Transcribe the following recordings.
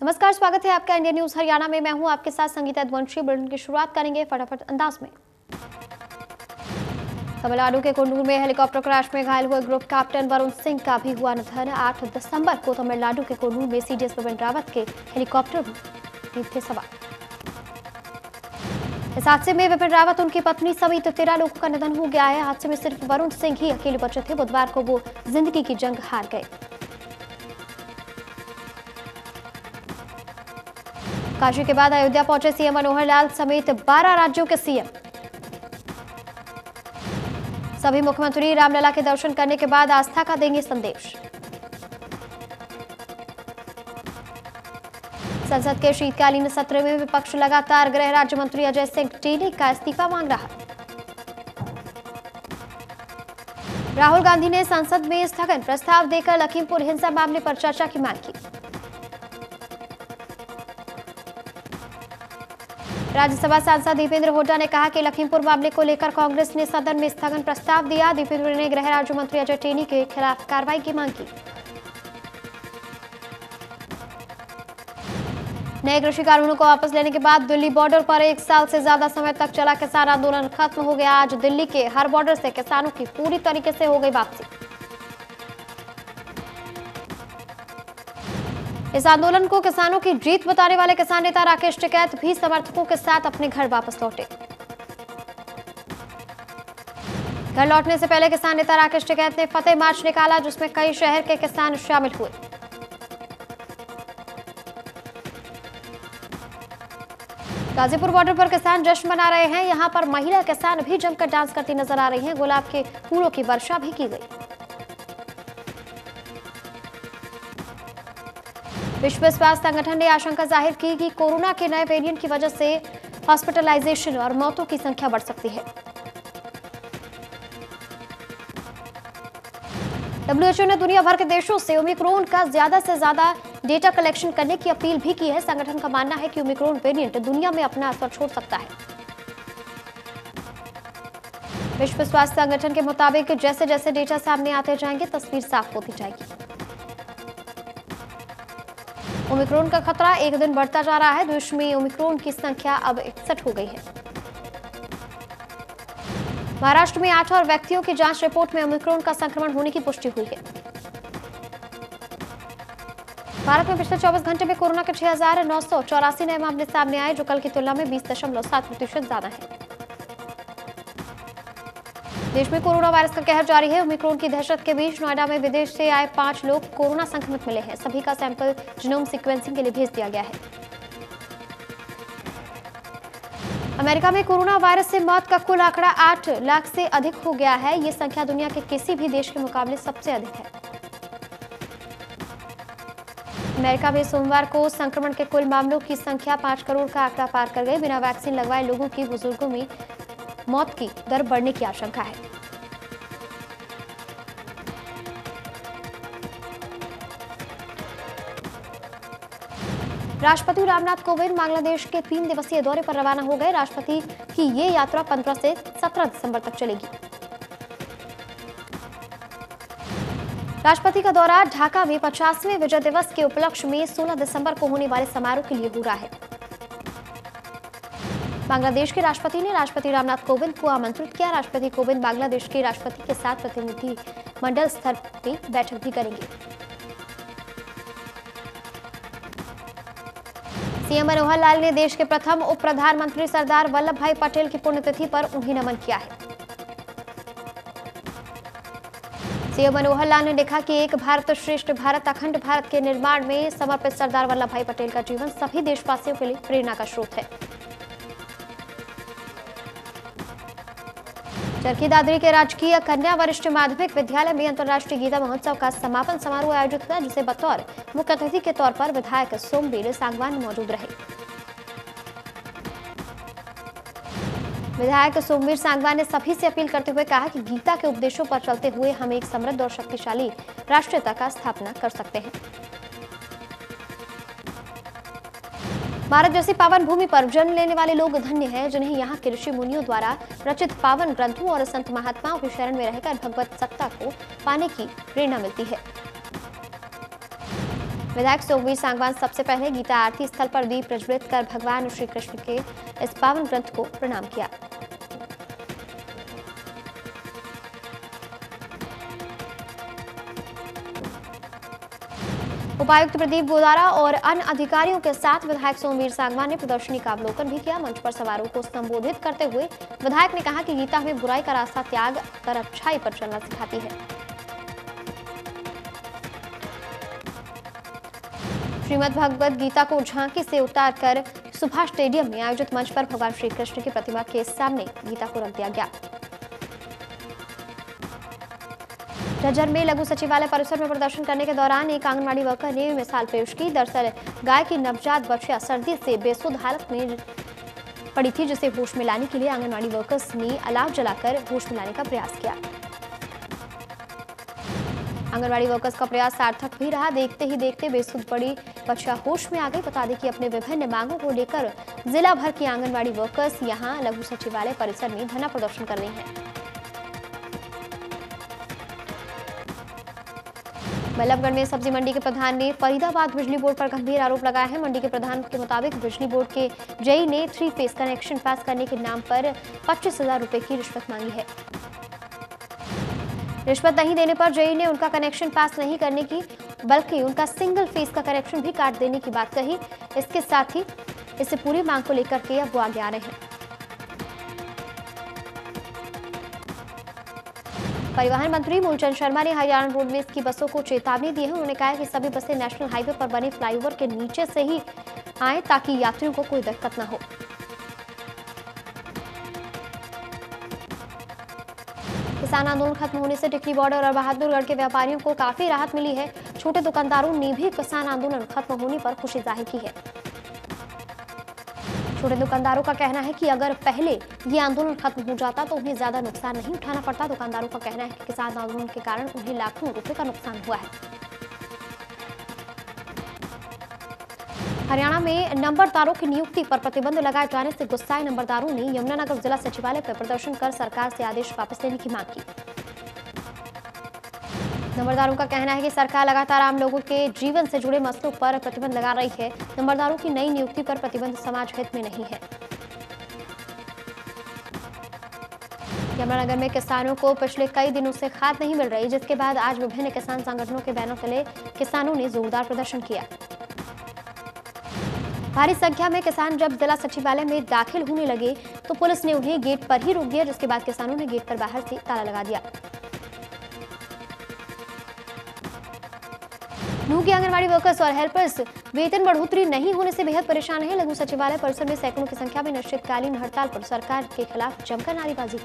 नमस्कार, स्वागत है आपका इंडिया न्यूज हरियाणा में। मैं हूं आपके साथ संगीता द्वंशी। बुलेटिन की शुरुआत करेंगे फटाफट अंदाज में। तमिलनाडु के कुन्नूर में हेलीकॉप्टर क्रैश में घायल हुए ग्रुप कैप्टन वरुण सिंह का भी हुआ निधन। 8 दिसंबर को तमिलनाडु के कुन्नूर में सीडीएस बिपिन रावत के हेलीकॉप्टर में थे सवार। इस हादसे में बिपिन रावत, उनकी पत्नी समेत 13 लोगों का निधन हो गया है। हादसे में सिर्फ वरुण सिंह ही अकेले बचे थे। बुधवार को वो जिंदगी की जंग हार गए। काशी के बाद अयोध्या पहुंचे सीएम मनोहर लाल समेत 12 राज्यों के सीएम। सभी मुख्यमंत्री रामलला के दर्शन करने के बाद आस्था का देंगे संदेश। संसद के शीतकालीन सत्र में विपक्ष लगातार गृह राज्य मंत्री अजय सिंह टेनी का इस्तीफा मांग रहा। राहुल गांधी ने संसद में स्थगन प्रस्ताव देकर लखीमपुर हिंसा मामले पर चर्चा की मांग की। राज्यसभा सांसद दीपेंद्र हुड्डा ने कहा कि लखीमपुर मामले को लेकर कांग्रेस ने सदन में स्थगन प्रस्ताव दिया। दीपेंद्र ने गृह राज्य मंत्री अजय टेनी के खिलाफ कार्रवाई की मांग की। नए कृषि कानूनों को वापस लेने के बाद दिल्ली बॉर्डर पर 1 साल से ज्यादा समय तक चला किसान आंदोलन खत्म हो गया। आज दिल्ली के हर बॉर्डर से किसानों की पूरी तरीके से हो गई वापसी। इस आंदोलन को किसानों की जीत बताने वाले किसान नेता राकेश टिकैत भी समर्थकों के साथ अपने घर वापस लौटे। घर लौटने से पहले किसान नेता राकेश टिकैत ने फतेह मार्च निकाला, जिसमें कई शहर के किसान शामिल हुए। गाजीपुर बॉर्डर पर किसान जश्न मना रहे हैं। यहां पर महिला किसान भी जमकर डांस करती नजर आ रही हैं। गुलाब के फूलों की वर्षा भी की गई। विश्व स्वास्थ्य संगठन ने आशंका जाहिर की कि कोरोना के नए वेरिएंट की वजह से हॉस्पिटलाइजेशन और मौतों की संख्या बढ़ सकती है। डब्ल्यूएचओ ने दुनिया भर के देशों से ओमिक्रॉन का ज्यादा से ज्यादा डेटा कलेक्शन करने की अपील भी की है। संगठन का मानना है कि ओमिक्रॉन वेरिएंट दुनिया में अपना असर छोड़ सकता है। विश्व स्वास्थ्य संगठन के मुताबिक जैसे जैसे डेटा सामने आते जाएंगे, तस्वीर साफ होती जाएगी। ओमिक्रॉन का खतरा एक दिन बढ़ता जा रहा है। देश में ओमिक्रॉन की संख्या अब 61 हो गई है। महाराष्ट्र में 8 और व्यक्तियों की जांच रिपोर्ट में ओमिक्रॉन का संक्रमण होने की पुष्टि हुई है। भारत में पिछले 24 घंटे में कोरोना के 6,984 नए मामले सामने आए, जो कल की तुलना में 20.7% ज्यादा है। देश में कोरोना वायरस का कहर जारी है। ओमिक्रॉन की दहशत के बीच नोएडा में विदेश से आए 5 लोग कोरोना संक्रमित मिले हैं। सभी का सैंपल जीनोम सीक्वेंसिंग के लिए भेज दिया गया है। अमेरिका में कोरोना वायरस से मौत का कुल आंकड़ा 8 लाख से अधिक हो गया है। ये संख्या दुनिया के किसी भी देश के मुकाबले सबसे अधिक है। अमेरिका में सोमवार को संक्रमण के कुल मामलों की संख्या 5 करोड़ का आंकड़ा पार कर गई। बिना वैक्सीन लगवाए लोगों की बुजुर्गों में मौत की दर बढ़ने की आशंका है। राष्ट्रपति रामनाथ कोविंद बांग्लादेश के 3 दिवसीय दौरे पर रवाना हो गए। राष्ट्रपति की ये यात्रा 15 से 17 दिसंबर तक चलेगी। राष्ट्रपति का दौरा ढाका में 50वें विजय दिवस के उपलक्ष्य में 16 दिसंबर को होने वाले समारोह के लिए हो रहा है। बांग्लादेश के राष्ट्रपति ने राष्ट्रपति रामनाथ कोविंद को आमंत्रित किया। राष्ट्रपति कोविंद बांग्लादेश के राष्ट्रपति के साथ प्रतिनिधि मंडल स्तर पर बैठक भी करेंगे। सीएम मनोहर लाल ने देश के प्रथम उप प्रधानमंत्री सरदार वल्लभ भाई पटेल की पुण्यतिथि पर उन्हें नमन किया है। सीएम मनोहर लाल ने लिखा कि एक भारत श्रेष्ठ भारत, अखंड भारत के निर्माण में समर्पित सरदार वल्लभ भाई पटेल का जीवन सभी देशवासियों के लिए प्रेरणा का स्रोत है। चरखी दादरी के राजकीय कन्या वरिष्ठ माध्यमिक विद्यालय में अंतर्राष्ट्रीय गीता महोत्सव का समापन समारोह आयोजित हुआ, जिसे बतौर मुख्य अतिथि के तौर पर विधायक सोमवीर सांगवान मौजूद रहे। विधायक सोमवीर सांगवान ने सभी से अपील करते हुए कहा कि गीता के उपदेशों पर चलते हुए हम एक समृद्ध और शक्तिशाली राष्ट्रीयता का स्थापना कर सकते हैं। भारत जैसी पावन भूमि पर जन्म लेने वाले लोग धन्य हैं, जिन्हें यहाँ के ऋषि मुनियों द्वारा रचित पावन ग्रंथों और संत महात्माओं की शरण में रहकर भगवत सत्ता को पाने की प्रेरणा मिलती है। विधायक सोमवीर सांगवान सबसे पहले गीता आरती स्थल पर दीप प्रज्वलित कर भगवान श्री कृष्ण के इस पावन ग्रंथ को प्रणाम किया। उपायुक्त प्रदीप गोदारा और अन्य अधिकारियों के साथ विधायक सोमवीर सांगवान ने प्रदर्शनी का अवलोकन भी किया। मंच पर समारोह को संबोधित करते हुए विधायक ने कहा कि गीता हमें बुराई का रास्ता त्याग कर अच्छाई पर चलना सिखाती है। श्रीमद् भगवद गीता को झांकी से उतारकर सुभाष स्टेडियम में आयोजित मंच पर भगवान श्री कृष्ण की प्रतिमा के सामने गीता को रख दिया गया। झज्जर में लघु सचिवालय परिसर में प्रदर्शन करने के दौरान एक आंगनबाड़ी वर्कर ने मिसाल पेश की। दरअसल गाय की नवजात बच्चियां सर्दी से बेसुध हालत में पड़ी थी, जिसे होश में लाने के लिए आंगनबाड़ी वर्कर्स ने अलाव जलाकर होश में लाने का प्रयास किया। आंगनबाड़ी वर्कर्स का प्रयास सार्थक भी रहा। देखते ही देखते बेसुध पड़ी बच्चियां होश में आ गई। बता दें कि अपने विभिन्न मांगों को लेकर जिला भर की आंगनबाड़ी वर्कर्स यहां लघु सचिवालय परिसर में धरना प्रदर्शन कर रही हैं। बल्लभगढ़ में सब्जी मंडी के प्रधान ने फरीदाबाद बिजली बोर्ड पर गंभीर आरोप लगाया है। मंडी के प्रधान के मुताबिक बिजली बोर्ड के जेई ने 3 फेज कनेक्शन पास करने के नाम पर 25,000 रुपए की रिश्वत मांगी है। रिश्वत नहीं देने पर जेई ने उनका कनेक्शन पास नहीं करने की बल्कि उनका सिंगल फेज का कनेक्शन भी काट देने की बात कही। इसके साथ ही इससे पूरी मांग को लेकर के अब वो आगे आ रहे हैं। परिवहन मंत्री मूलचंद शर्मा ने हरियाणा रोडवेज की बसों को चेतावनी दी है। उन्होंने कहा है कि सभी बसें नेशनल हाईवे पर बने फ्लाईओवर के नीचे से ही आए ताकि यात्रियों को कोई दिक्कत न हो। किसान आंदोलन खत्म होने से टिकरी बॉर्डर और बहादुरगढ़ के व्यापारियों को काफी राहत मिली है। छोटे दुकानदारों ने भी किसान आंदोलन खत्म होने पर खुशी जाहिर की है। छोटे दुकानदारों का कहना है कि अगर पहले ये आंदोलन खत्म हो जाता तो उन्हें ज्यादा नुकसान नहीं उठाना पड़ता। दुकानदारों का कहना है कि किसान आंदोलन के कारण उन्हें लाखों रुपए का नुकसान हुआ है। हरियाणा में नंबरदारों की नियुक्ति पर प्रतिबंध लगाए जाने से गुस्साए नंबरदारों ने यमुनानगर जिला सचिवालय पर प्रदर्शन कर सरकार से आदेश वापस लेने की मांग की। नंबरदारों का कहना है कि सरकार लगातार आम लोगों के जीवन से जुड़े मसलों पर प्रतिबंध लगा रही है। नंबरदारों की नई नियुक्ति पर प्रतिबंध समाज हित में नहीं है। यमुनानगर में किसानों को पिछले कई दिनों से खाद नहीं मिल रही, जिसके बाद आज विभिन्न किसान संगठनों के बैनर तले किसानों ने जोरदार प्रदर्शन किया। भारी संख्या में किसान जब जिला सचिवालय में दाखिल होने लगे तो पुलिस ने उन्हें गेट पर ही रोक दिया, जिसके बाद किसानों ने गेट पर बाहर से ताला लगा दिया। नूह की आंगनबाड़ी वर्कर्स और हेल्पर्स वेतन बढ़ोतरी नहीं होने से बेहद परेशान है। लघु सचिवालय परिसर में सैकड़ों की संख्या में अनिश्चितकालीन हड़ताल पर सरकार के खिलाफ जमकर नारेबाजी।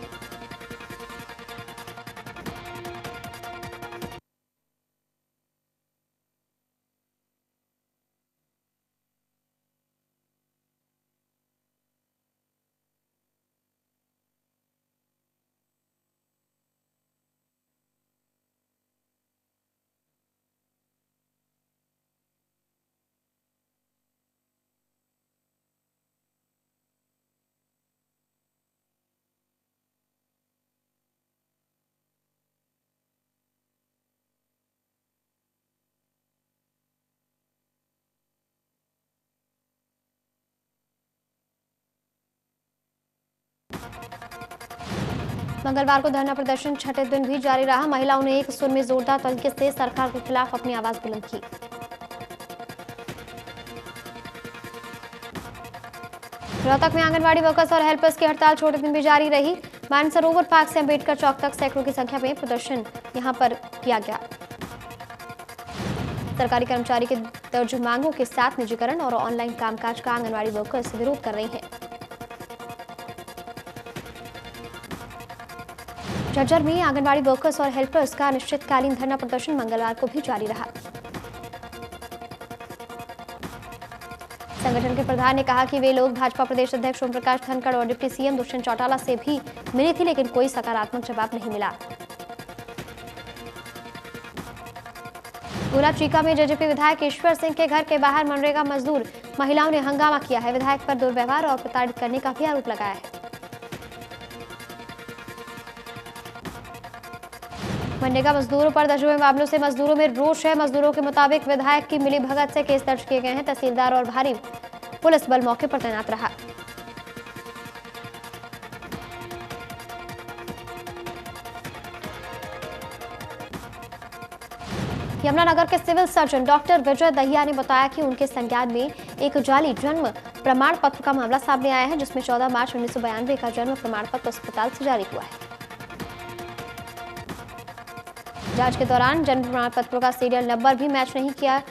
मंगलवार को धरना प्रदर्शन छठे दिन भी जारी रहा। महिलाओं ने एक सुर में जोरदार तरीके से सरकार के खिलाफ अपनी आवाज बुलंद की। रोहतक में आंगनबाड़ी वर्कर्स और हेल्पर्स की हड़ताल छोटे दिन भी जारी रही। मानसरोवर पार्क से अंबेडकर चौक तक सैकड़ों की संख्या में प्रदर्शन यहां पर किया गया। सरकारी कर्मचारी के दर्ज मांगों के साथ निजीकरण और ऑनलाइन कामकाज का आंगनबाड़ी वर्कर्स विरोध कर रही हैं। झज्जर में आंगनबाड़ी वर्कर्स और हेल्पर्स का अनिश्चितकालीन धरना प्रदर्शन मंगलवार को भी जारी रहा। संगठन के प्रधान ने कहा कि वे लोग भाजपा प्रदेश अध्यक्ष ओम प्रकाश धनखड़ और डिप्टी सीएम दुष्यंत चौटाला से भी मिली थी, लेकिन कोई सकारात्मक जवाब नहीं मिला। गोला चीका में जेजेपी विधायक ईश्वर सिंह के घर के बाहर मनरेगा मजदूर महिलाओं ने हंगामा किया है। विधायक पर दुर्व्यवहार और प्रताड़ित करने का भी आरोप लगाया है। मनरेगा मजदूरों पर दर्ज हुए मामलों से मजदूरों में रोष है। मजदूरों के मुताबिक विधायक की मिलीभगत से केस दर्ज किए गए हैं। तहसीलदार और भारी पुलिस बल मौके पर तैनात रहा। यमुनानगर के civil surgeon doctor Vijay Dahiya ने बताया कि उनके संज्ञान में एक जाली जन्म प्रमाण पत्र का मामला सामने आया है, जिसमें 14 मार्च 1992 का जन्म प्रमाण पत्र अस्पताल से जारी हुआ है। जांच के दौरान जन्म प्रमाण पत्रों का सीरियल नंबर भी मैच नहीं किया।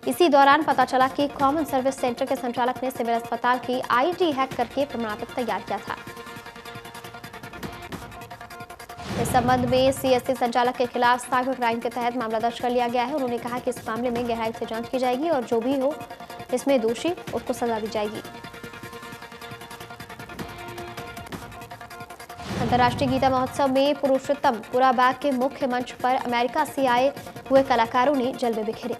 इसी दौरान पता चला कि कॉमन सर्विस सेंटर के संचालक ने सिविल अस्पताल की आईटी हैक करके प्रमाण पत्र तैयार किया था। इस संबंध में सीएससी संचालक के खिलाफ साइबर क्राइम के तहत मामला दर्ज कर लिया गया है। उन्होंने कहा कि इस मामले में गहराई से जांच की जाएगी और जो भी हो इसमें दोषी उसको सजा दी जाएगी। अंतर्राष्ट्रीय गीता महोत्सव में पुरुषोत्तमपुरा बाग के मुख्य मंच पर अमेरिका से आए हुए कलाकारों ने जलवे बिखेरे।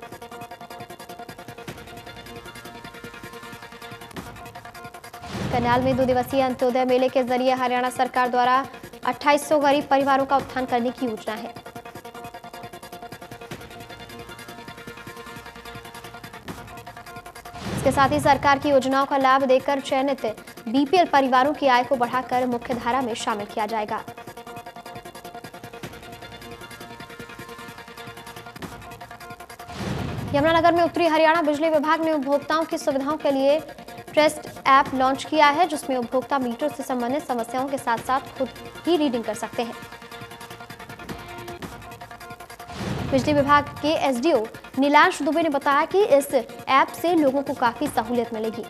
करनाल में 2 दिवसीय अंत्योदय मेले के जरिए हरियाणा सरकार द्वारा 2800 गरीब परिवारों का उत्थान करने की योजना है। इसके साथ ही सरकार की योजनाओं का लाभ देकर चयनित बीपीएल परिवारों की आय को बढ़ाकर मुख्यधारा में शामिल किया जाएगा। यमुनानगर में उत्तरी हरियाणा बिजली विभाग ने उपभोक्ताओं की सुविधाओं के लिए ट्रस्ट ऐप लॉन्च किया है, जिसमें उपभोक्ता मीटर से संबंधित समस्याओं के साथ साथ खुद ही रीडिंग कर सकते हैं। बिजली विभाग के एसडीओ नीलांश दुबे ने बताया कि इस ऐप से लोगों को काफी सहूलियत मिलेगी।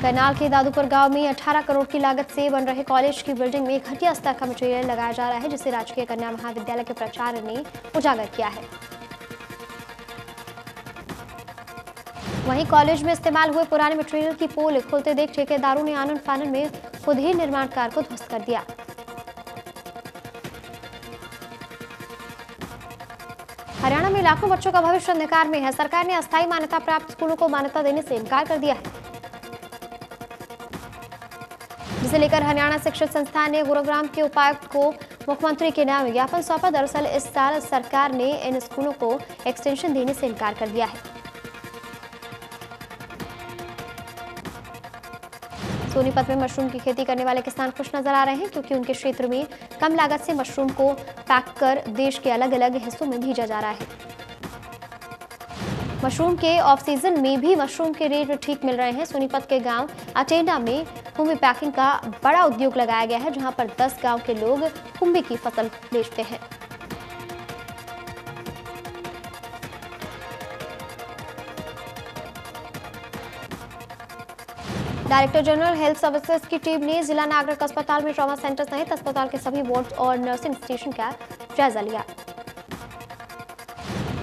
करनाल के दादूपुर गांव में 18 करोड़ की लागत से बन रहे कॉलेज की बिल्डिंग में घटिया स्तर का मटेरियल लगाया जा रहा है, जिसे राजकीय कन्या महाविद्यालय के प्राचार्य ने उजागर किया है। वहीं कॉलेज में इस्तेमाल हुए पुराने मटेरियल की पोल खुलते देख ठेकेदारों ने आनन फानन में खुद ही निर्माण कार्य को ध्वस्त कर दिया। हरियाणा में लाखों बच्चों का भविष्य अंधकार में है। सरकार ने अस्थायी मान्यता प्राप्त स्कूलों को मान्यता देने से इनकार कर दिया है, जिसे लेकर हरियाणा शिक्षक संस्थान ने गुरुग्राम के उपायुक्त को मुख्यमंत्री के नाम ज्ञापन सौंपा। दरअसल इस साल सरकार ने इन स्कूलों को एक्सटेंशन देने से इनकार कर दिया है। सोनीपत में मशरूम की खेती करने वाले किसान खुश नजर आ रहे हैं, क्योंकि उनके क्षेत्र में कम लागत से मशरूम को पैक कर देश के अलग अलग हिस्सों में भेजा जा रहा है। मशरूम के ऑफ सीजन में भी मशरूम के रेट ठीक मिल रहे हैं। सोनीपत के गांव अटेंडा में कुंभी पैकिंग का बड़ा उद्योग लगाया गया है, जहां पर 10 गांव के लोग कुंभी की फसल बेचते हैं। डायरेक्टर जनरल हेल्थ सर्विसेज की टीम ने जिला नागरिक अस्पताल में ट्रॉमा सेंटर सहित अस्पताल के सभी वार्ड और नर्सिंग स्टेशन का जायजा लिया।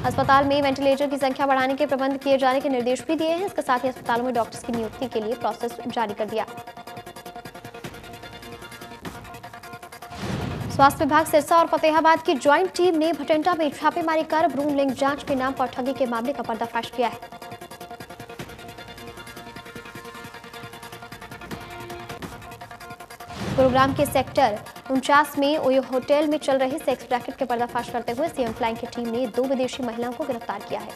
अस्पताल में वेंटिलेटर की संख्या बढ़ाने के प्रबंध किए जाने के निर्देश भी दिए हैं। इसके साथ ही अस्पतालों में डॉक्टर्स की नियुक्ति के लिए प्रोसेस जारी कर दिया। स्वास्थ्य विभाग सिरसा और फतेहाबाद की ज्वाइंट टीम ने भटिंडा में छापेमारी कर भ्रूण लिंग जांच के नाम पर ठगी के मामले का पर्दाफाश किया है। गुरुग्राम के सेक्टर 49 में ओयो होटल में चल रहे सेक्स रैकेट के पर्दाफाश करते हुए सीएम फ्लाइंग की टीम ने 2 विदेशी महिलाओं को गिरफ्तार किया है।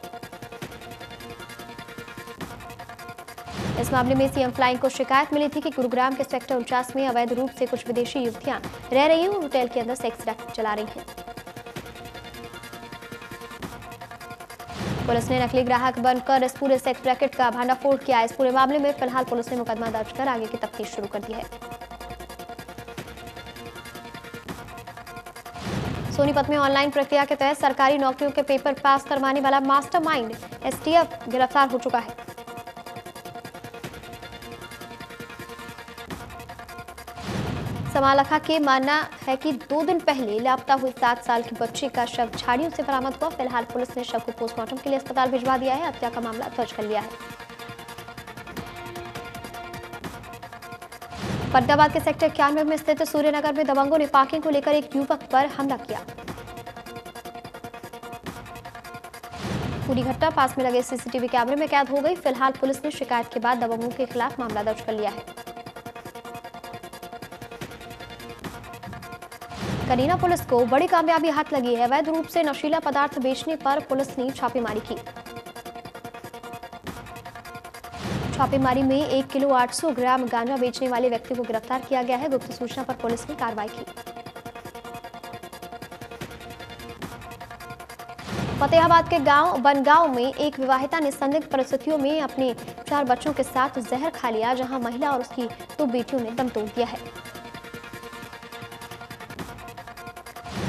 इस मामले में सीएम फ्लाइंग को शिकायत मिली थी कि गुरुग्राम के सेक्टर 49 में अवैध रूप से कुछ विदेशी युवतियां रह रही हैं और होटल के अंदर सेक्स रैकेट चला रही हैं। पुलिस ने नकली ग्राहक बनकर इस पूरे सेक्स रैकेट का भांडाफोड़ किया। इस पूरे मामले में फिलहाल पुलिस ने मुकदमा दर्ज कर आगे की तफ्तीश शुरू कर दी है। सोनीपत में ऑनलाइन प्रक्रिया के तहत सरकारी नौकरियों के पेपर पास करवाने वाला मास्टरमाइंड एसटीएफ गिरफ्तार हो चुका है। समालखा के मानना है कि 2 दिन पहले लापता हुई 7 साल की बच्ची का शव झाड़ियों से बरामद हुआ। फिलहाल पुलिस ने शव को पोस्टमार्टम के लिए अस्पताल भिजवा दिया है। हत्या का मामला दर्ज कर लिया है। फरीदाबाद के सेक्टर 91 में स्थित सूर्यनगर में दबंगों ने पार्किंग को लेकर एक युवक पर हमला किया। पूरी घटना पास में लगे सीसीटीवी कैमरे में कैद हो गई। फिलहाल पुलिस ने शिकायत के बाद दबंगों के खिलाफ मामला दर्ज कर लिया है। कनीना पुलिस को बड़ी कामयाबी हाथ लगी है। अवैध रूप से नशीला पदार्थ बेचने पर पुलिस ने छापेमारी की। छापेमारी में 1 किलो 800 ग्राम गांजा बेचने वाले व्यक्ति को गिरफ्तार किया गया है। गुप्त सूचना पर पुलिस ने कार्रवाई की। फतेहाबाद के गांव बनगांव में एक विवाहिता ने संदिग्ध परिस्थितियों में अपने 4 बच्चों के साथ जहर खा लिया, जहां महिला और उसकी 2 बेटियों ने दम तोड़ दिया है।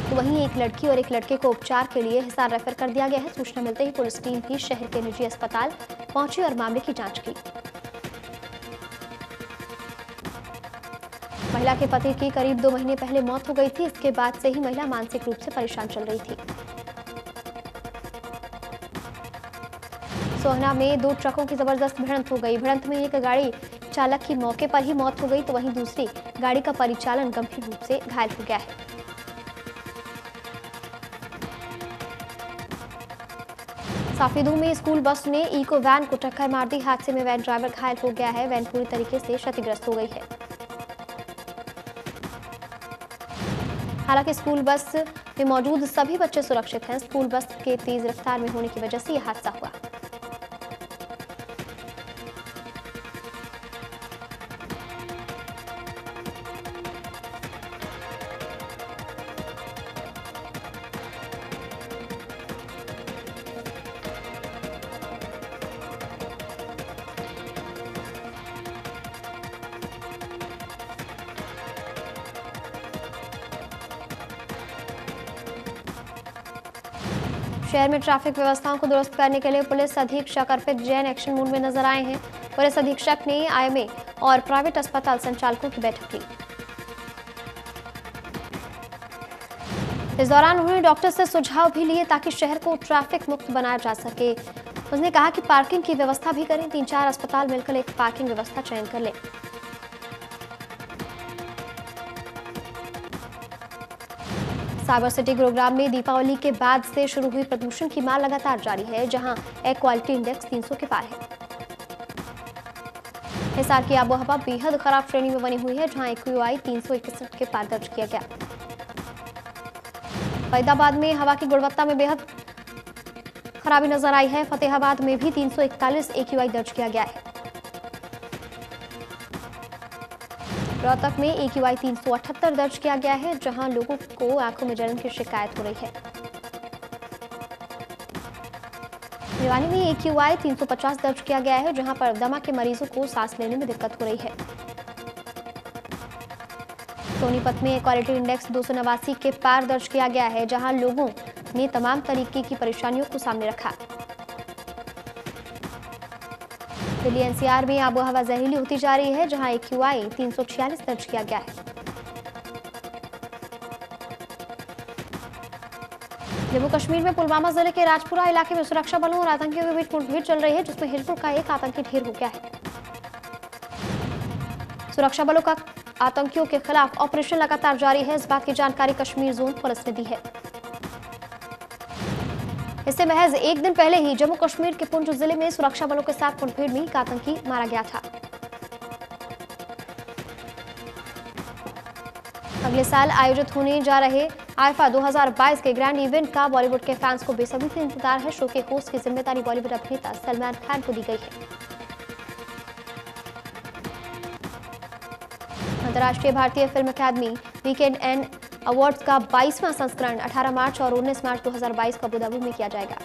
तो वहीं एक लड़की और एक लड़के को उपचार के लिए हिसार रेफर कर दिया गया है। सूचना मिलते ही पुलिस टीम भी शहर के निजी अस्पताल पहुंची और मामले की जांच की। महिला के पति की करीब 2 महीने पहले मौत हो गई थी। इसके बाद से ही महिला मानसिक रूप से परेशान चल रही थी। सोहना में 2 ट्रकों की जबरदस्त भिड़ंत हो गई। भिड़ंत में एक गाड़ी चालक की मौके पर ही मौत हो गई, तो वहीं दूसरी गाड़ी का परिचालन गंभीर रूप से घायल हो गया है। साफीदू में स्कूल बस ने इको वैन को टक्कर मार दी। हादसे में वैन ड्राइवर घायल हो गया है। वैन पूरी तरीके से क्षतिग्रस्त हो गई है। हालांकि स्कूल बस में मौजूद सभी बच्चे सुरक्षित हैं। स्कूल बस के तेज रफ्तार में होने की वजह से यह हादसा हुआ। शहर में ट्रैफिक व्यवस्थाओं को दुरुस्त करने के लिए पुलिस अधीक्षक अर्पित जैन एक्शन मोड में नजर आए हैं। पुलिस अधीक्षक ने आईएमए और प्राइवेट अस्पताल संचालकों की बैठक ली। इस दौरान उन्होंने डॉक्टर से सुझाव भी लिए ताकि शहर को ट्रैफिक मुक्त बनाया जा सके। उसने कहा कि पार्किंग की व्यवस्था भी करें। 3-4 अस्पताल मिलकर एक पार्किंग व्यवस्था चयन कर लें। साइबर सिटी गुरुग्राम में दीपावली के बाद से शुरू हुई प्रदूषण की मार लगातार जारी है, जहां एयर क्वालिटी इंडेक्स 300 के पार है। हिसार की आबोहवा बेहद खराब श्रेणी में बनी हुई है, जहां AQI 361 के पार दर्ज किया गया। फरीदाबाद में हवा की गुणवत्ता में बेहद खराबी नजर आई है। फतेहाबाद में भी 341 AQI दर्ज किया गया है। रोहतक में AQI 378 दर्ज किया गया है, जहां लोगों को आंखों में जलन की शिकायत हो रही है। भिवानी में AQI 350 दर्ज किया गया है, जहां पर दमा के मरीजों को सांस लेने में दिक्कत हो रही है। सोनीपत में क्वालिटी इंडेक्स 289 के पार दर्ज किया गया है, जहां लोगों ने तमाम तरीके की परेशानियों को सामने रखा। दिल्ली NCR में आबोहवा जहरीली होती जा रही है, जहां AQI 346 दर्ज किया गया है। जम्मू कश्मीर में पुलवामा जिले के राजपुरा इलाके में सुरक्षा बलों और आतंकियों के बीच मुठभेड़ चल रही है, जिसमें हिजबुल का एक आतंकी ढेर हो गया है। सुरक्षा बलों का आतंकियों के खिलाफ ऑपरेशन लगातार जारी है। इस बात की जानकारी कश्मीर जोन पुलिस ने दी है। इससे महज एक दिन पहले ही जम्मू कश्मीर के पुंछ जिले में सुरक्षा बलों के साथ मुठभेड़ में एक आतंकी मारा गया था। अगले साल आयोजित होने जा रहे आईफा 2022 के ग्रैंड इवेंट का बॉलीवुड के फैंस को बेसब्री से इंतजार है। शो के होस्ट की जिम्मेदारी बॉलीवुड अभिनेता सलमान खान को दी गई है। अंतर्राष्ट्रीय भारतीय फिल्म अकादमी वीकेंड एंड अवार्ड्स का 22वां संस्करण 18 मार्च और 19 मार्च 2022 को अबू धाबी में किया जाएगा।